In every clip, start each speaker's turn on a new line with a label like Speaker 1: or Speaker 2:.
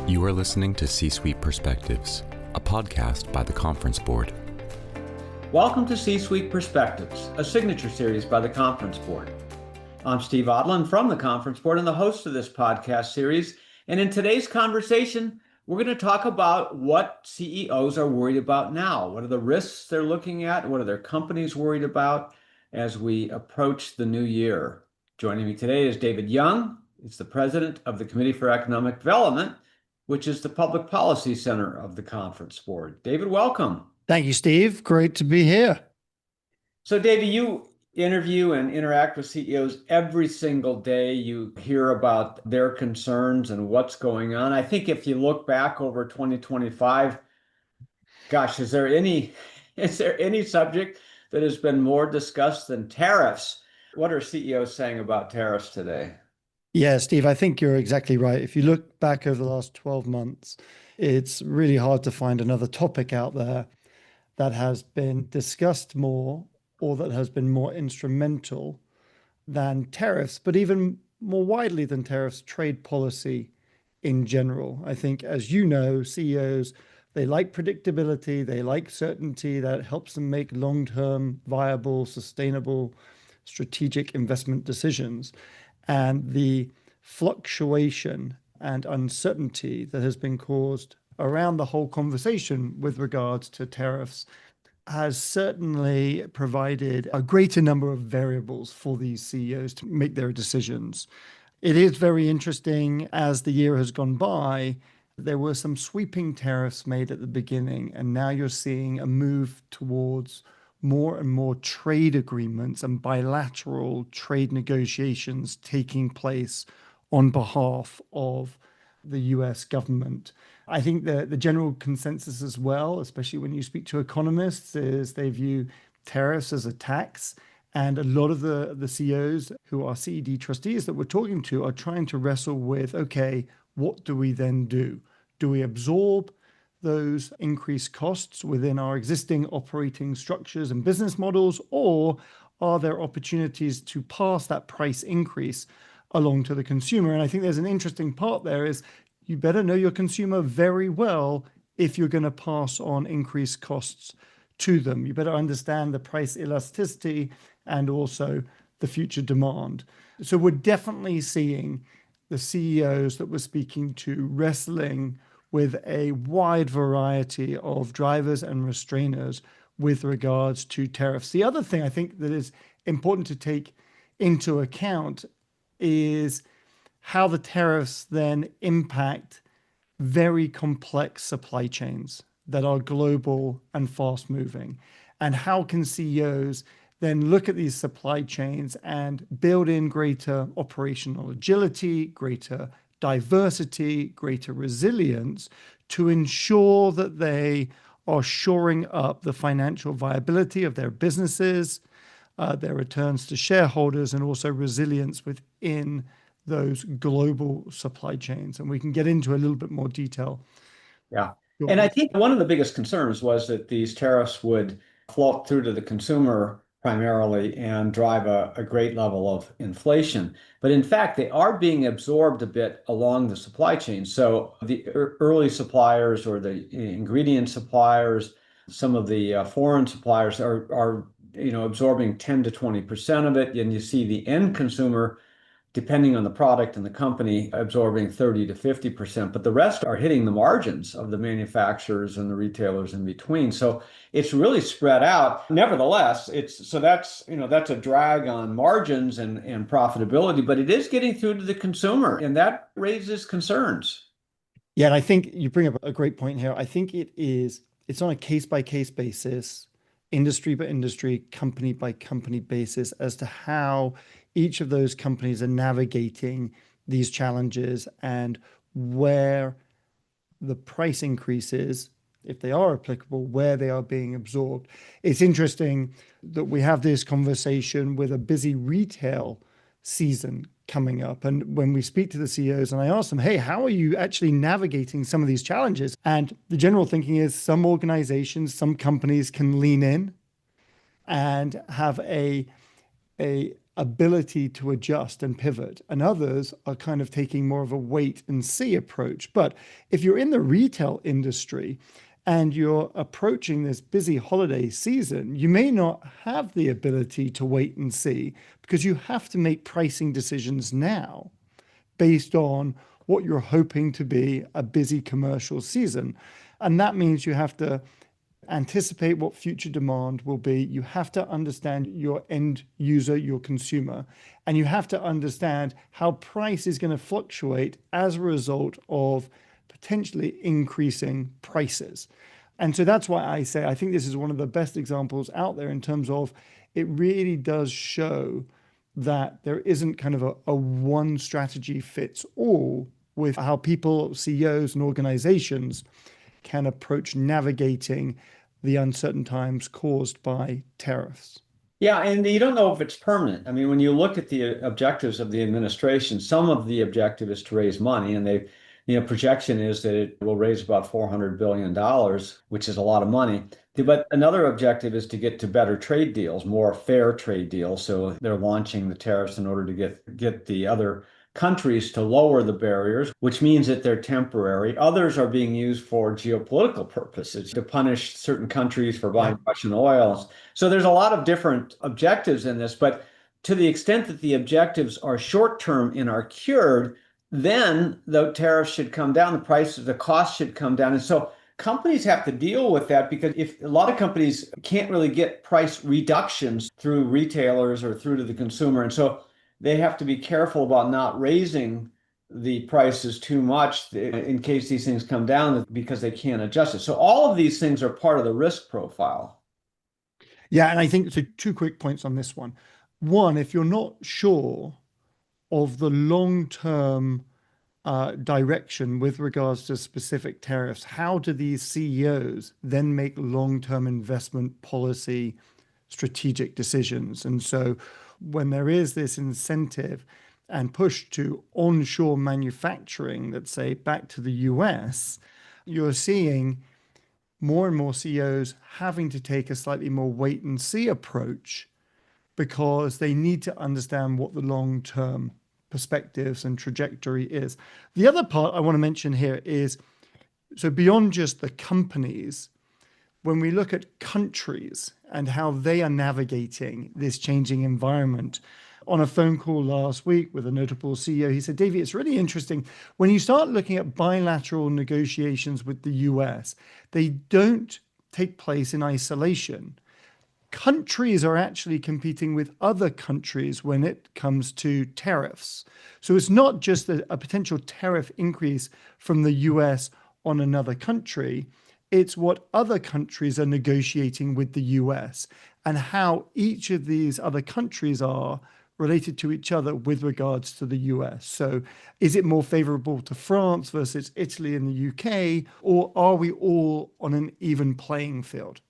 Speaker 1: You are listening to C-Suite Perspectives, a podcast by the Conference Board.
Speaker 2: Welcome to C-Suite Perspectives, a signature series by the Conference Board. I'm Steve Odland from the Conference Board and the host of this podcast series. And in today's conversation, we're going to talk about what CEOs are worried about now. What are the risks they're looking at? What are their companies worried about as we approach the new year? Joining me today is David Young. He's the president of the Committee for Economic Development, which is the public policy center of the Conference Board. David, welcome.
Speaker 3: Thank you, Steve. Great to be here.
Speaker 2: So, David, you interview and interact with CEOs every single day. You hear about their concerns and what's going on. I think if you look back over 2025, gosh, is there any subject that has been more discussed than tariffs? What are CEOs saying about tariffs today?
Speaker 3: Yeah, Steve, I think you're exactly right. If you look back over the last 12 months, it's really hard to find another topic out there that has been discussed more or that has been more instrumental than tariffs, but even more widely than tariffs, trade policy in general. I think, as you know, CEOs, they like predictability, they like certainty that helps them make long-term, viable, sustainable, strategic investment decisions. And the fluctuation and uncertainty that has been caused around the whole conversation with regards to tariffs has certainly provided a greater number of variables for these CEOs to make their decisions. It is very interesting, as the year has gone by, there were some sweeping tariffs made at the beginning, and now you're seeing a move towards more and more trade agreements and bilateral trade negotiations taking place on behalf of the US government. I think the general consensus as well, especially when you speak to economists, is they view tariffs as a tax. And a lot of the CEOs who are CED trustees that we're talking to are trying to wrestle with, okay, what do we then do? Do we absorb those increased costs within our existing operating structures and business models, or are there opportunities to pass that price increase along to the consumer? And I think there's an interesting part there is you better know your consumer very well if you're going to pass on increased costs to them. You better understand the price elasticity and also the future demand. So we're definitely seeing the CEOs that we're speaking to wrestling with a wide variety of drivers and restrainers with regards to tariffs. The other thing I think that is important to take into account is how the tariffs then impact very complex supply chains that are global and fast moving. And how can CEOs then look at these supply chains and build in greater operational agility, greater diversity, greater resilience to ensure that they are shoring up the financial viability of their businesses, their returns to shareholders, and also resilience within those global supply chains. And we can get into a little bit more detail.
Speaker 2: Yeah. And I think one of the biggest concerns was that these tariffs would flow through to the consumer primarily and drive a great level of inflation. But in fact, they are being absorbed a bit along the supply chain. So the early suppliers or the ingredient suppliers, some of the foreign suppliers are absorbing 10 to 20% of it. And you see the end consumer, depending on the product and the company, absorbing 30 to 50%, but the rest are hitting the margins of the manufacturers and the retailers in between. So it's really spread out. Nevertheless, that's a drag on margins and profitability, but it is getting through to the consumer, and that raises concerns.
Speaker 3: Yeah, and I think you bring up a great point here. I think it's on a case-by-case basis, industry by industry, company by company basis as to how each of those companies are navigating these challenges and where the price increases, if they are applicable, where they are being absorbed. It's interesting that we have this conversation with a busy retail season coming up. And when we speak to the CEOs and I ask them, hey, how are you actually navigating some of these challenges? And the general thinking is some organizations, some companies can lean in and have a ability to adjust and pivot, and others are kind of taking more of a wait and see approach. But if you're in the retail industry and you're approaching this busy holiday season, you may not have the ability to wait and see because you have to make pricing decisions now based on what you're hoping to be a busy commercial season. And that means you have to anticipate what future demand will be. You have to understand your end user, your consumer, and you have to understand how price is going to fluctuate as a result of potentially increasing prices. And so that's why I say I think this is one of the best examples out there in terms of it really does show that there isn't kind of a one strategy fits all with how people, CEOs, and organizations can approach navigating the uncertain times caused by tariffs.
Speaker 2: Yeah, and you don't know if it's permanent. I mean, when you look at the objectives of the administration, some of the objective is to raise money, and projection is that it will raise about $400 billion, which is a lot of money. But another objective is to get to better trade deals, more fair trade deals. So they're launching the tariffs in order to get the other countries to lower the barriers, which means that they're temporary. Others are being used for geopolitical purposes to punish certain countries for buying Russian oil. So there's a lot of different objectives in this, but to the extent that the objectives are short-term and are cured, then the tariffs should come down, the cost should come down. And so companies have to deal with that because if a lot of companies can't really get price reductions through retailers or through to the consumer. And so they have to be careful about not raising the prices too much in case these things come down because they can't adjust it. So all of these things are part of the risk profile.
Speaker 3: Yeah, and I think so. Two quick points on this one. One, if you're not sure of the long-term direction with regards to specific tariffs, how do these CEOs then make long-term investment policy strategic decisions? And so when there is this incentive and push to onshore manufacturing, let's say back to the US, you're seeing more and more CEOs having to take a slightly more wait and see approach because they need to understand what the long-term perspectives and trajectory is. The other part I want to mention here is, so beyond just the companies, when we look at countries and how they are navigating this changing environment. On a phone call last week with a notable CEO, he said, Davey, it's really interesting. When you start looking at bilateral negotiations with the US, they don't take place in isolation. Countries are actually competing with other countries when it comes to tariffs. So it's not just a potential tariff increase from the US on another country. It's what other countries are negotiating with the US and how each of these other countries are related to each other with regards to the US. So is it more favorable to France versus Italy and the UK, or are we all on an even playing field?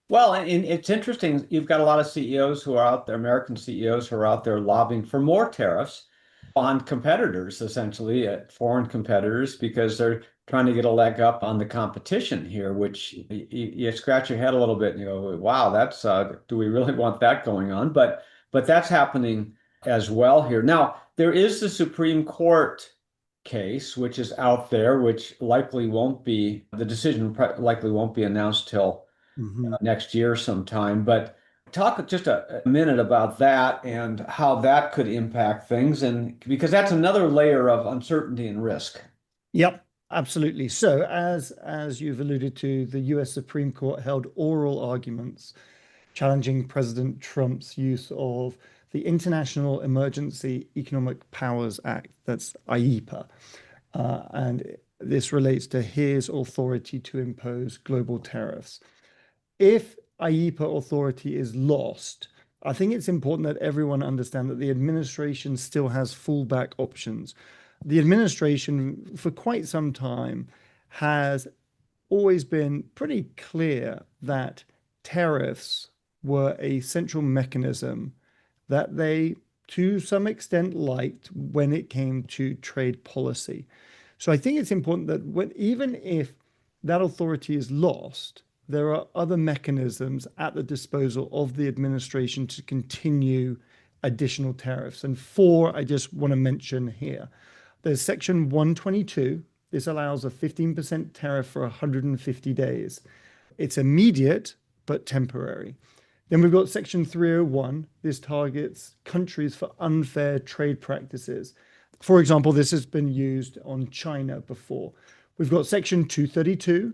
Speaker 2: Well, and it's interesting. You've got a lot of CEOs who are out there, American CEOs who are out there lobbying for more tariffs on competitors, essentially, foreign competitors, because they're trying to get a leg up on the competition here, which you scratch your head a little bit and you go, wow, that's do we really want that going on? But that's happening as well here. Now, there is the Supreme Court case, which is out there, which likely won't be, the decision likely won't be announced till next year sometime. But talk just a minute about that and how that could impact things, and because that's another layer of uncertainty and risk.
Speaker 3: Yep, absolutely. So as you've alluded to, the US Supreme Court held oral arguments challenging President Trump's use of the International Emergency Economic Powers Act, that's IEPA. And this relates to his authority to impose global tariffs. If IEPA authority is lost, I think it's important that everyone understand that the administration still has fallback options. The administration, for quite some time, has always been pretty clear that tariffs were a central mechanism that they, to some extent, liked when it came to trade policy. So I think it's important that even if that authority is lost, there are other mechanisms at the disposal of the administration to continue additional tariffs. And four, I just want to mention here. There's Section 122. This allows a 15% tariff for 150 days. It's immediate, but temporary. Then we've got Section 301. This targets countries for unfair trade practices. For example, this has been used on China before. We've got Section 232.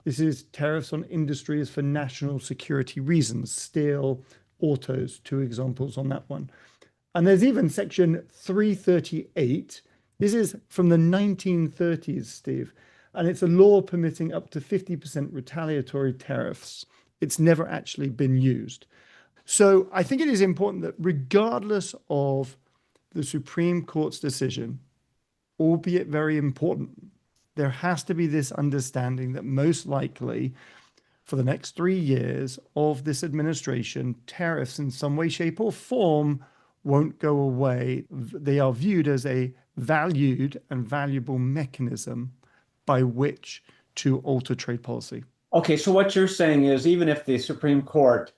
Speaker 3: This is tariffs on industries for national security reasons. Steel, autos, two examples on that one. And there's even Section 338. This is from the 1930s, Steve, and it's a law permitting up to 50% retaliatory tariffs. It's never actually been used. So I think it is important that regardless of the Supreme Court's decision, albeit very important, there has to be this understanding that most likely for the next 3 years of this administration, tariffs in some way, shape, or form won't go away. They are viewed as a valued and valuable mechanism by which to alter trade policy.
Speaker 2: Okay, so what you're saying is even if the Supreme Court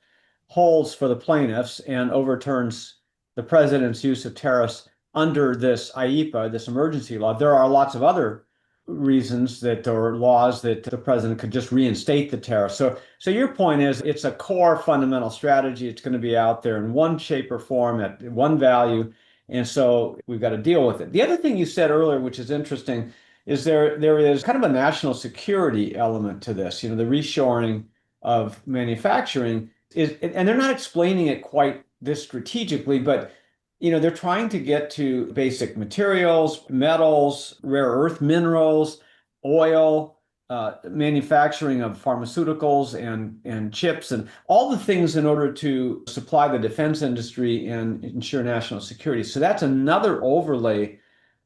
Speaker 2: holds for the plaintiffs and overturns the president's use of tariffs under this IEEPA, this emergency law, there are lots of other reasons that or laws that the president could just reinstate the tariff. So your point is it's a core fundamental strategy. It's going to be out there in one shape or form at one value. And so we've got to deal with it. The other thing you said earlier, which is interesting, is there is kind of a national security element to this, the reshoring of manufacturing is, and they're not explaining it quite this strategically, but they're trying to get to basic materials, metals, rare earth minerals, oil, manufacturing of pharmaceuticals and chips, and all the things in order to supply the defense industry and ensure national security. So that's another overlay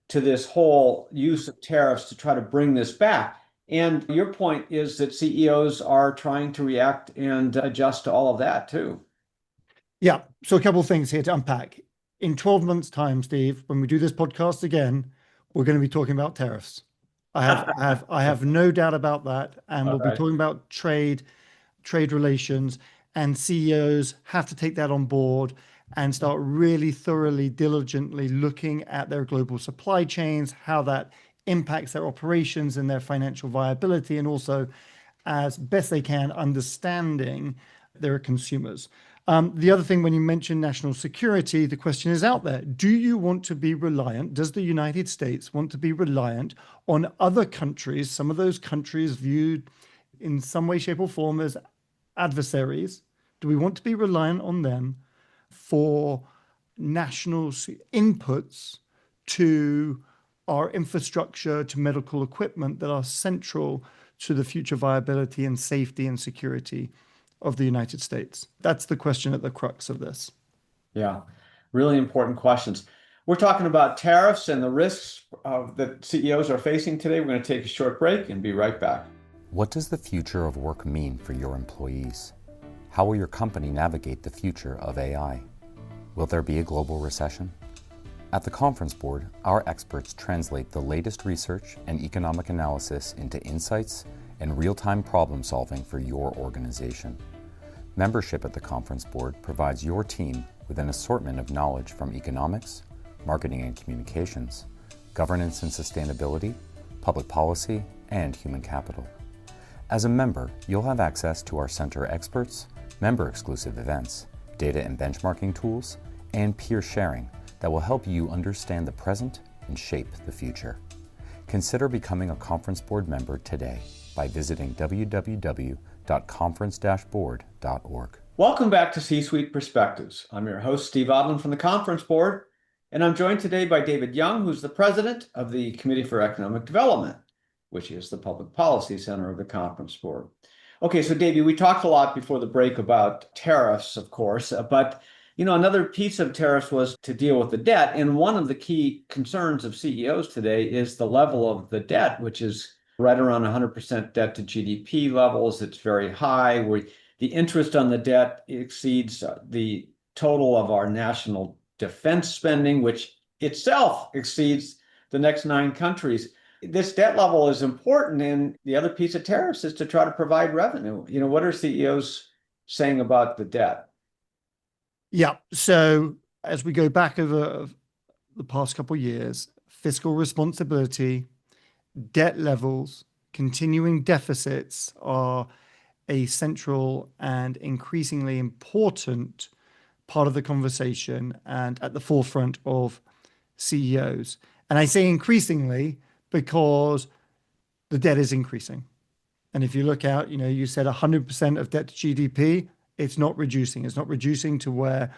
Speaker 2: to this whole use of tariffs to try to bring this back. And your point is that CEOs are trying to react and adjust to all of that too.
Speaker 3: Yeah. So a couple of things here to unpack. In 12 months' time, Steve, when we do this podcast again, we're going to be talking about tariffs. I have no doubt about that. And we'll be talking about trade relations, and CEOs have to take that on board and start really thoroughly, diligently looking at their global supply chains, how that impacts their operations and their financial viability, and also, as best they can, understanding their consumers. The other thing, when you mention national security, the question is out there. Do you want to be reliant? Does the United States want to be reliant on other countries, some of those countries viewed in some way, shape, or form as adversaries? Do we want to be reliant on them for national inputs to our infrastructure, to medical equipment that are central to the future viability and safety and security of the United States? That's the question at the crux of this.
Speaker 2: Yeah, really important questions. We're talking about tariffs and the risks that CEOs are facing today. We're going to take a short break and be right back.
Speaker 1: What does the future of work mean for your employees? How will your company navigate the future of AI? Will there be a global recession? At the Conference Board, our experts translate the latest research and economic analysis into insights and real-time problem solving for your organization. Membership at the Conference Board provides your team with an assortment of knowledge from economics, marketing and communications, governance and sustainability, public policy, and human capital. As a member, you'll have access to our center experts, member-exclusive events, data and benchmarking tools, and peer sharing that will help you understand the present and shape the future. Consider becoming a Conference Board member today by visiting www.conference-board.org.
Speaker 2: Welcome back to C-Suite Perspectives. I'm your host, Steve Odland from the Conference Board, and I'm joined today by David Young, who's the president of the Committee for Economic Development, which is the public policy center of the Conference Board. Okay, so David, we talked a lot before the break about tariffs, of course, but another piece of tariffs was to deal with the debt. And one of the key concerns of CEOs today is the level of the debt, which is right around 100% debt to GDP levels. It's very high, where the interest on the debt exceeds the total of our national defense spending, which itself exceeds the next 9 countries. This debt level is important, and the other piece of tariffs is to try to provide revenue. What are CEOs saying about the debt?
Speaker 3: Yeah, so As we go back over the past couple of years, fiscal responsibility, debt levels, continuing deficits are a central and increasingly important part of the conversation and at the forefront of CEOs. And I say increasingly because the debt is increasing. And if you look out, you said 100% of debt to GDP, it's not reducing. It's not reducing to where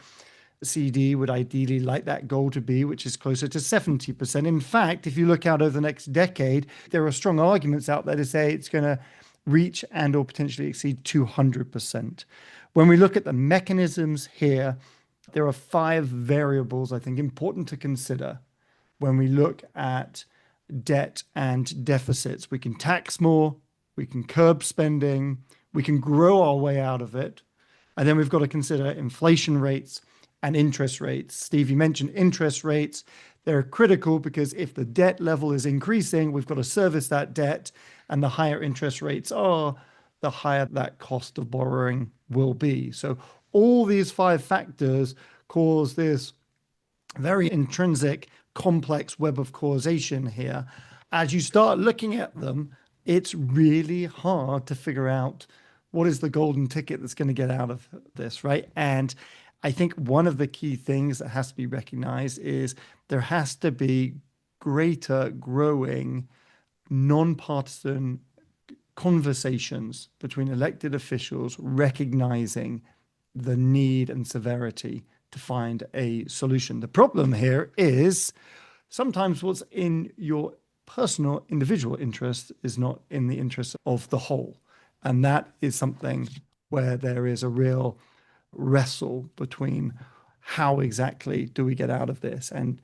Speaker 3: CD would ideally like that goal to be, which is closer to 70%. In fact, if you look out over the next decade, there are strong arguments out there to say it's going to reach and or potentially exceed 200%. When we look at the mechanisms here, there are 5 variables I think important to consider when we look at debt and deficits. We can tax more, we can curb spending, we can grow our way out of it. And then we've got to consider inflation rates and interest rates. Steve, you mentioned interest rates. They're critical because if the debt level is increasing, we've got to service that debt. And the higher interest rates are, the higher that cost of borrowing will be. So all these 5 factors cause this very intrinsic, complex web of causation here. As you start looking at them, it's really hard to figure out what is the golden ticket that's going to get out of this, right? And I think one of the key things that has to be recognized is there has to be greater growing nonpartisan conversations between elected officials recognizing the need and severity to find a solution. The problem here is sometimes what's in your personal individual interest is not in the interest of the whole. And that is something where there is a real wrestle between how exactly do we get out of this. And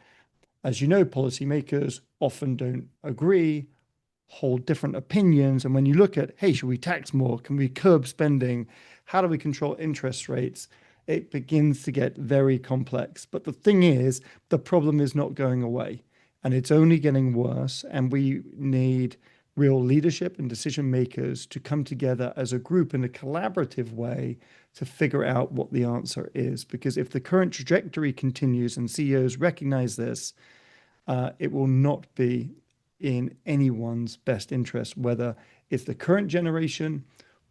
Speaker 3: as you know, policymakers often don't agree, hold different opinions. And when you look at, hey, should we tax more? Can we curb spending? How do we control interest rates? It begins to get very complex. But the thing is, the problem is not going away and it's only getting worse. And we need real leadership and decision makers to come together as a group in a collaborative way to figure out what the answer is. Because if the current trajectory continues and CEOs recognize this, it will not be in anyone's best interest, whether it's the current generation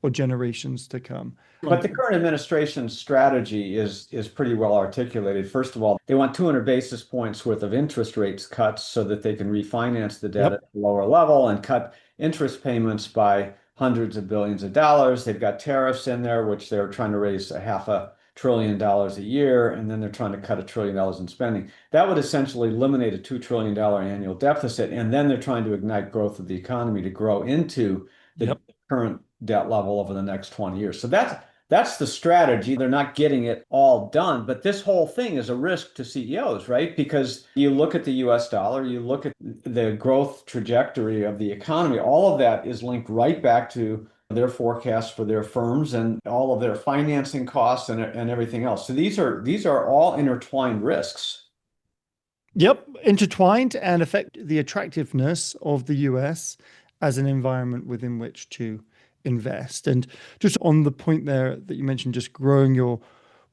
Speaker 3: or generations to come.
Speaker 2: But the current administration's strategy is pretty well articulated. First of all, they want 200 basis points worth of interest rates cuts so that they can refinance the debt at a lower level and cut interest payments by hundreds of billions of dollars. They've got tariffs in there, which they're trying to raise $500 billion a year, and then they're trying to cut $1 trillion in spending. That would essentially eliminate a $2 trillion annual deficit, and then they're trying to ignite growth of the economy to grow into the current debt level over the next 20 years. So that's the strategy. They're not getting it all done, but this whole thing is a risk to CEOs, right? Because you look at the US dollar, you look at the growth trajectory of the economy, all of that is linked right back to their forecasts for their firms and all of their financing costs and everything else. So these are all intertwined risks.
Speaker 3: Yep, intertwined and affect the attractiveness of the US as an environment within which to invest. And just on the point there that you mentioned, just growing your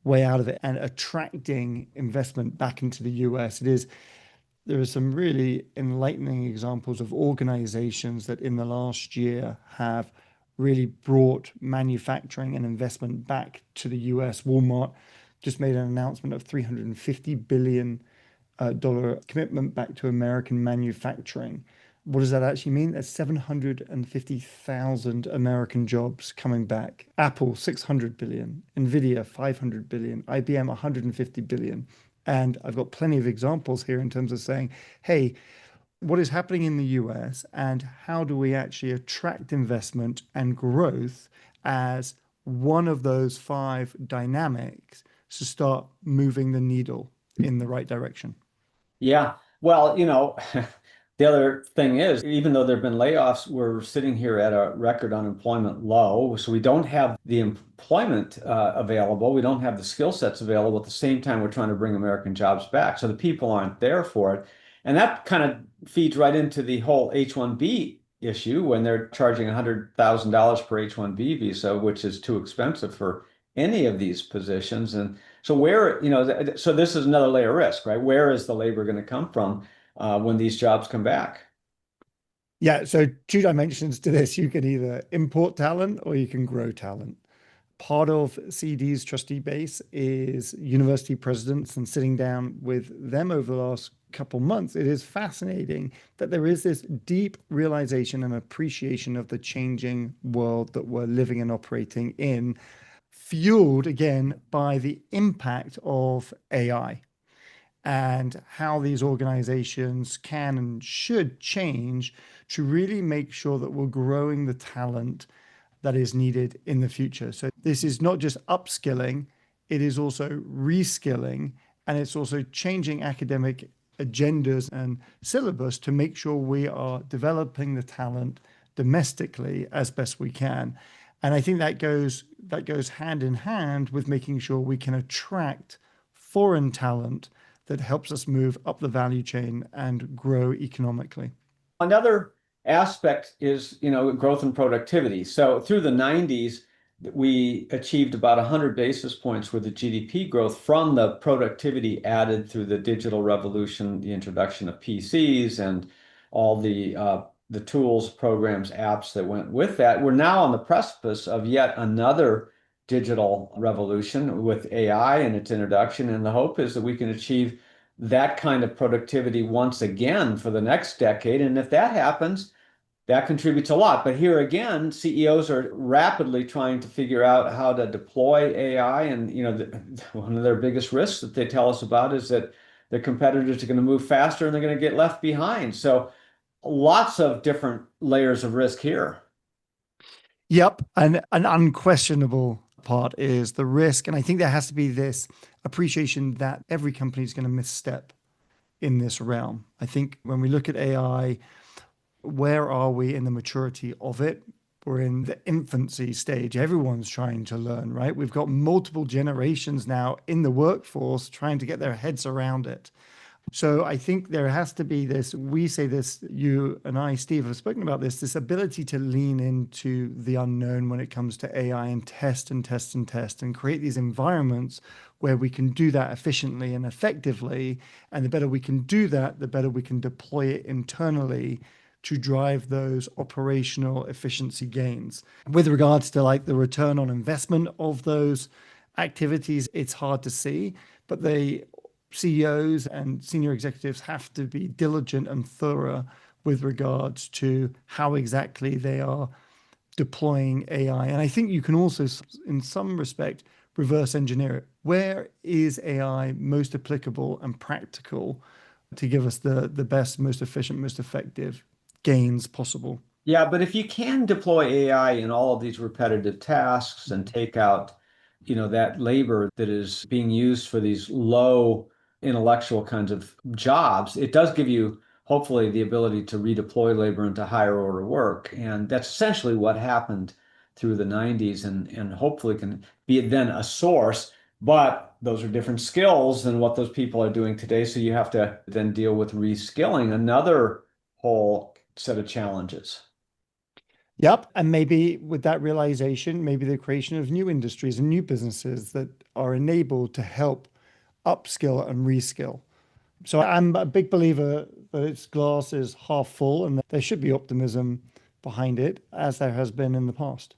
Speaker 3: way out of it and attracting investment back into the US, there are some really enlightening examples of organizations that in the last year have really brought manufacturing and investment back to the US. Walmart just made an announcement of $350 billion commitment back to American manufacturing. What does that actually mean? That's 750,000 American jobs coming back. Apple, 600 billion. NVIDIA, 500 billion. IBM, 150 billion. And I've got plenty of examples here in terms of saying, hey, what is happening in the US and how do we actually attract investment and growth as one of those 5 dynamics to start moving the needle in the right direction?
Speaker 2: Yeah. Well, the other thing is, even though there have been layoffs, we're sitting here at a record unemployment low. So we don't have the employment available. We don't have the skill sets available. At the same time, we're trying to bring American jobs back. So the people aren't there for it. And that kind of feeds right into the whole H-1B issue when they're charging $100,000 per H-1B visa, which is too expensive for any of these positions. And So so this is another layer of risk, right? Where is the labor going to come from when these jobs come back?
Speaker 3: Yeah, so two dimensions to this. You can either import talent or you can grow talent. Part of CED's trustee base is university presidents, and sitting down with them over the last couple months, it is fascinating that there is this deep realization and appreciation of the changing world that we're living and operating in, fueled again by the impact of AI and how these organizations can and should change to really make sure that we're growing the talent that is needed in the future. So this is not just upskilling, it is also reskilling, and it's also changing academic agendas and syllabus to make sure we are developing the talent domestically as best we can. And I think that goes hand in hand with making sure we can attract foreign talent that helps us move up the value chain and grow economically.
Speaker 2: Another aspect is, growth and productivity. So through the 90s, we achieved about 100 basis points worth of GDP growth from the productivity added through the digital revolution, the introduction of PCs, and all the tools, programs, apps that went with that. We're now on the precipice of yet another digital revolution with AI and its introduction. And the hope is that we can achieve that kind of productivity once again for the next decade. And if that happens, that contributes a lot. But here again, CEOs are rapidly trying to figure out how to deploy AI. And one of their biggest risks that they tell us about is that their competitors are going to move faster and they're going to get left behind. So lots of different layers of risk here.
Speaker 3: Yep. And an unquestionable part is the risk. And I think there has to be this appreciation that every company is going to misstep in this realm. I think when we look at AI, where are we in the maturity of it? We're in the infancy stage. Everyone's trying to learn, right? We've got multiple generations now in the workforce trying to get their heads around it. So I think there has to be this, we say this, you and I, Steve, have spoken about this ability to lean into the unknown when it comes to AI and test and test and test and create these environments where we can do that efficiently and effectively. And the better we can do that, the better we can deploy it internally to drive those operational efficiency gains. With regards to like the return on investment of those activities, it's hard to see, but they CEOs and senior executives have to be diligent and thorough with regards to how exactly they are deploying AI. And I think you can also, in some respect, reverse engineer it. Where is AI most applicable and practical to give us the best, most efficient, most effective gains possible?
Speaker 2: Yeah, but if you can deploy AI in all of these repetitive tasks and take out, that labor that is being used for these low intellectual kinds of jobs, it does give you hopefully the ability to redeploy labor into higher order work. And that's essentially what happened through the 90s and hopefully can be then a source. But those are different skills than what those people are doing today. So you have to then deal with reskilling, another whole set of challenges.
Speaker 3: Yep. And maybe with that realization, maybe the creation of new industries and new businesses that are enabled to help upskill and reskill. So I'm a big believer that its glass is half full and that there should be optimism behind it, as there has been in the past.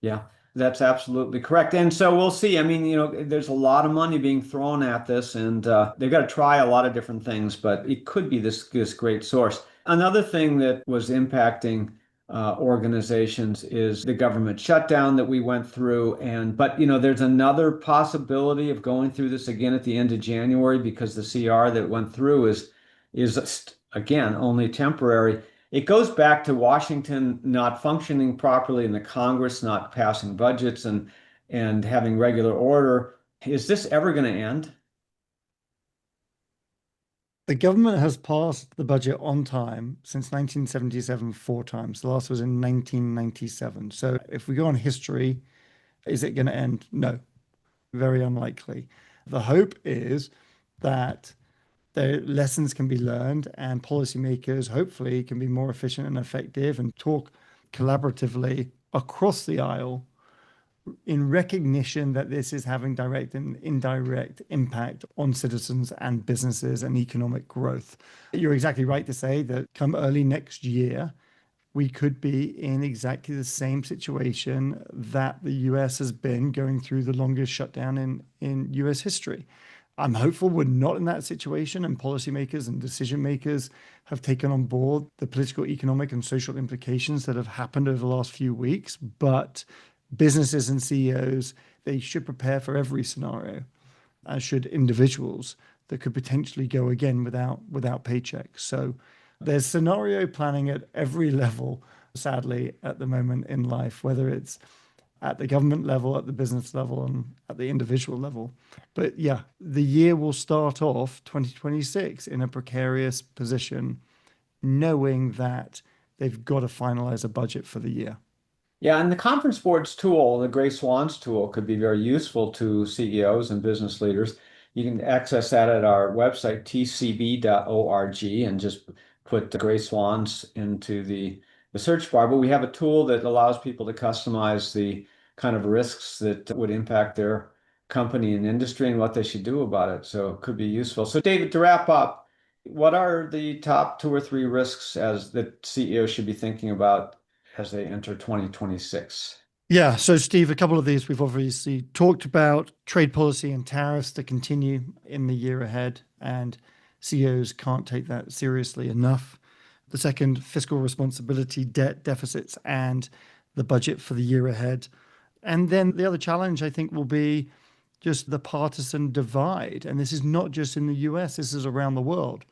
Speaker 2: Yeah, that's absolutely correct. And so we'll see. I mean, there's a lot of money being thrown at this, and they've got to try a lot of different things, but it could be this great source. Another thing that was impacting organizations is the government shutdown that we went through. But there's another possibility of going through this again at the end of January because the CR that went through is again only temporary. It goes back to Washington not functioning properly and the Congress not passing budgets and having regular order. Is this ever going to end?
Speaker 3: The government has passed the budget on time since 1977 four times. The last was in 1997. So if we go on history, is it going to end? No, very unlikely. The hope is that the lessons can be learned and policymakers hopefully can be more efficient and effective and talk collaboratively across the aisle in recognition that this is having direct and indirect impact on citizens and businesses and economic growth. You're exactly right to say that come early next year, we could be in exactly the same situation that the US has been going through the longest shutdown in US history. I'm hopeful we're not in that situation, and policymakers and decision makers have taken on board the political, economic, and social implications that have happened over the last few weeks. But businesses and CEOs, they should prepare for every scenario, as should individuals that could potentially go again without paychecks. So there's scenario planning at every level, sadly, at the moment in life, whether it's at the government level, at the business level, and at the individual level. But yeah, the year will start off 2026 in a precarious position, knowing that they've got to finalize a budget for the year.
Speaker 2: Yeah, and the conference boards tool, the Gray Swans tool, could be very useful to CEOs and business leaders. You can access that at our website, tcb.org, and just put the Gray Swans into the search bar. But we have a tool that allows people to customize the kind of risks that would impact their company and industry and what they should do about it. So it could be useful. So David, to wrap up, what are the top 2 or 3 risks as that CEOs should be thinking about as they enter 2026?
Speaker 3: Yeah, so Steve, a couple of these we've obviously talked about: trade policy and tariffs to continue in the year ahead, and CEOs can't take that seriously enough. The second, fiscal responsibility, debt deficits, and the budget for the year ahead. And then the other challenge, I think, will be just the partisan divide. And this is not just in the US, this is around the world.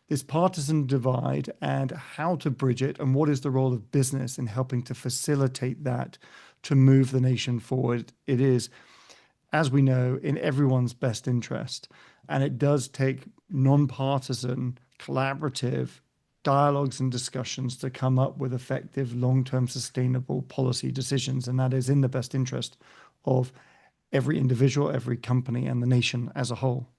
Speaker 3: This partisan divide and how to bridge it, and what is the role of business in helping to facilitate that, to move the nation forward. It is, as we know, in everyone's best interest. And it does take nonpartisan, collaborative dialogues and discussions to come up with effective, long-term, sustainable policy decisions. And that is in the best interest of every individual, every company, and the nation as a whole.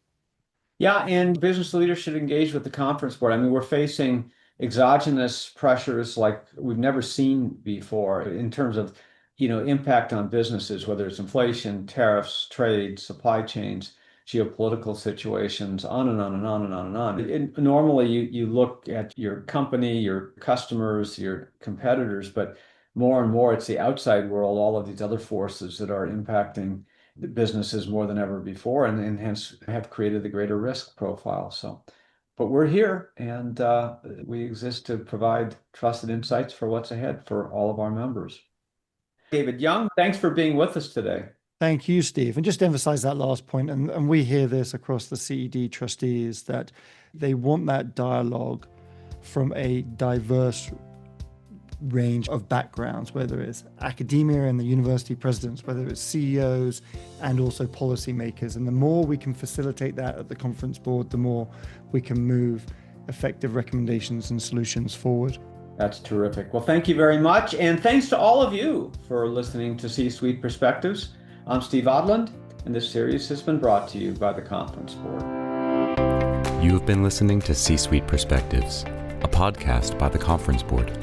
Speaker 2: Yeah, and business leaders should engage with the conference board. I mean, we're facing exogenous pressures like we've never seen before in terms of, impact on businesses, whether it's inflation, tariffs, trade, supply chains, geopolitical situations, on and on and on and on and on. Normally, you look at your company, your customers, your competitors, but more and more it's the outside world, all of these other forces that are impacting the businesses more than ever before, and hence have created the greater risk profile. But we're here, and we exist to provide trusted insights for what's ahead for all of our members. David Young, thanks for being with us today.
Speaker 3: Thank you, Steve. And just to emphasize that last point, and we hear this across the CED trustees, that they want that dialogue from a diverse range of backgrounds, whether it's academia and the university presidents, whether it's CEOs and also policymakers. And the more we can facilitate that at the conference board, the more we can move effective recommendations and solutions forward.
Speaker 2: That's terrific. Well, thank you very much. And thanks to all of you for listening to C-Suite Perspectives. I'm Steve Odland, and this series has been brought to you by the Conference Board.
Speaker 1: You have been listening to C-Suite Perspectives, a podcast by the Conference Board.